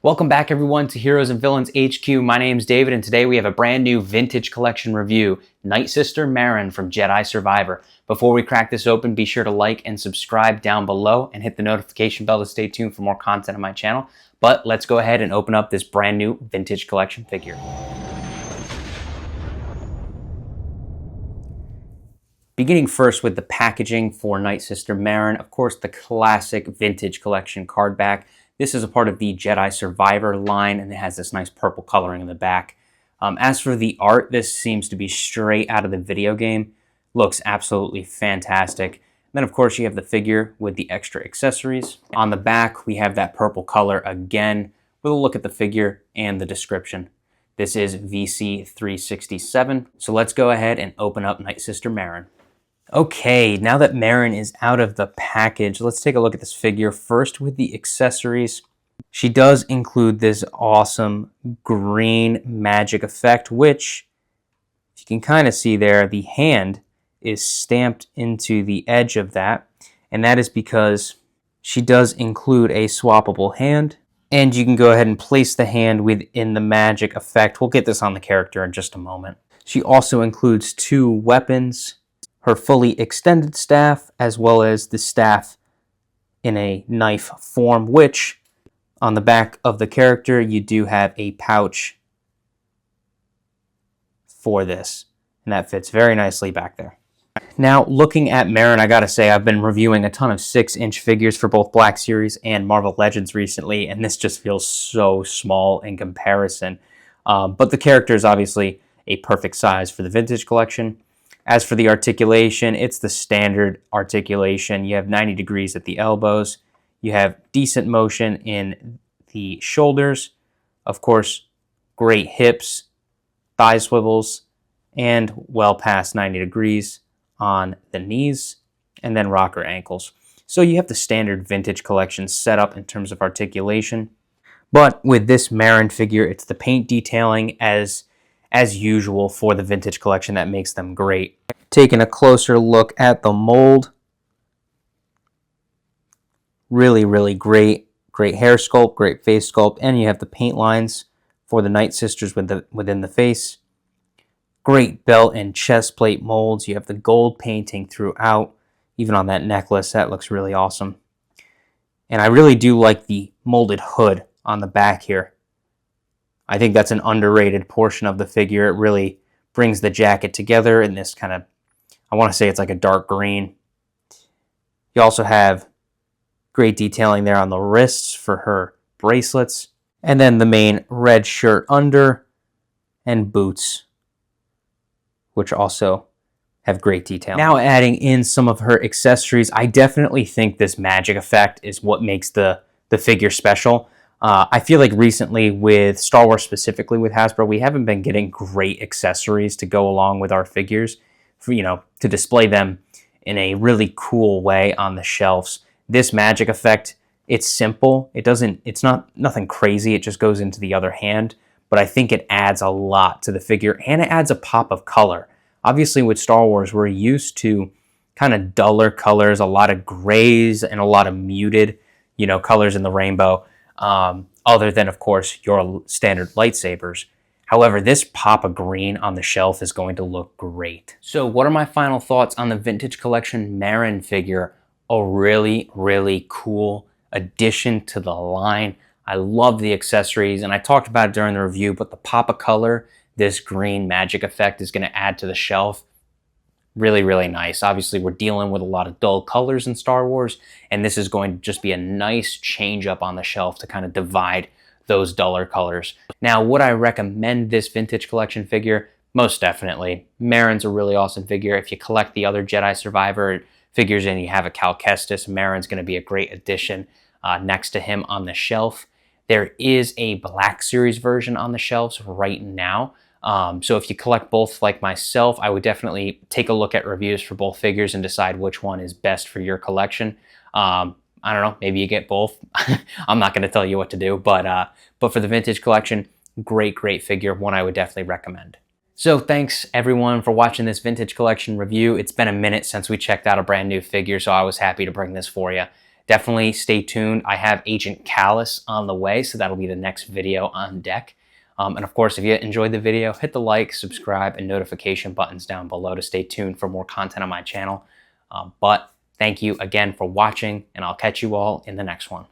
Welcome back everyone to Heroes and Villains HQ. My name's David and today we have a brand new vintage collection review, Nightsister Merrin from Jedi Survivor. Before we crack this open, be sure to like and subscribe down below and hit the notification bell to stay tuned for more content on my channel. But let's go ahead and open up this brand new vintage collection figure. Beginning first with the packaging for Nightsister Merrin, of course the classic vintage collection card back. This is a part of the Jedi Survivor line, and it has this nice purple coloring in the back. As for the art, this seems to be straight out of the video game. Looks absolutely fantastic. Then, of course, you have the figure with the extra accessories. On the back, we have that purple color again, with a look at the figure and the description. This is VC367. So let's go ahead and open up Nightsister Merrin. Okay, now that Merrin is out of the package, let's take a look at this figure first with the accessories. She does include this awesome green magic effect, which, if you can kind of see there, the hand is stamped into the edge of that, and that is because she does include a swappable hand, and you can go ahead and place the hand within the magic effect. We'll get this on the character in just a moment. She also includes two weapons, her fully extended staff, as well as the staff in a knife form, which on the back of the character, you do have a pouch for this, and that fits very nicely back there. Now, looking at Merrin, I gotta say, I've been reviewing a ton of 6-inch figures for both Black Series and Marvel Legends recently, and this just feels so small in comparison. But the character is obviously a perfect size for the vintage collection. As for the articulation, it's the standard articulation. You have 90 degrees at the elbows. You have decent motion in the shoulders. Of course, great hips, thigh swivels, and well past 90 degrees on the knees, and then rocker ankles. So you have the standard vintage collection set up in terms of articulation. But with this Merrin figure, it's the paint detailing as usual for the vintage collection that makes them great. Taking a closer look at the mold, really great hair sculpt, great face sculpt, and you have the paint lines for the Nightsisters within the face. Great belt and chest plate molds. You have the gold painting throughout, even on that necklace. That looks really awesome. And I really do like the molded hood on the back here. I think that's an underrated portion of the figure. It really brings the jacket together in this kind of, I want to say it's like a dark green. You also have great detailing there on the wrists for her bracelets. And then the main red shirt under and boots, which also have great detail. Now adding in some of her accessories, I definitely think this magic effect is what makes the figure special. I feel like recently with Star Wars, specifically with Hasbro, we haven't been getting great accessories to go along with our figures, for, to display them in a really cool way on the shelves. This magic effect, it's simple. It's nothing crazy. It just goes into the other hand, but I think it adds a lot to the figure and it adds a pop of color. Obviously with Star Wars, we're used to kind of duller colors, a lot of grays and a lot of muted, colors in the rainbow. Other than, of course, your standard lightsabers. However, this pop of green on the shelf is going to look great. So what are my final thoughts on the vintage collection Merrin figure? A really cool addition to the line. I love the accessories, and I talked about it during the review, but the pop of color this green magic effect is going to add to the shelf, really nice. Obviously, we're dealing with a lot of dull colors in Star Wars, and this is going to just be a nice change up on the shelf to kind of divide those duller colors. Now, would I recommend this vintage collection figure? Most definitely. Merrin's a really awesome figure. If you collect the other Jedi Survivor figures and you have a Cal Kestis, Merrin's going to be a great addition next to him on the shelf. There is a Black Series version on the shelves right now. So if you collect both like myself, I would definitely take a look at reviews for both figures and decide which one is best for your collection. I don't know, maybe you get both. I'm not going to tell you what to do, but for the vintage collection, great figure, one I would definitely recommend. So thanks everyone for watching this vintage collection review. It's been a minute since we checked out a brand new figure, so I was happy to bring this for you. definitely stay tuned. I have Agent Callus on the way, so that'll be the next video on deck. And of course, if you enjoyed the video, hit the like, subscribe, and notification buttons down below to stay tuned for more content on my channel. But thank you again for watching, and I'll catch you all in the next one.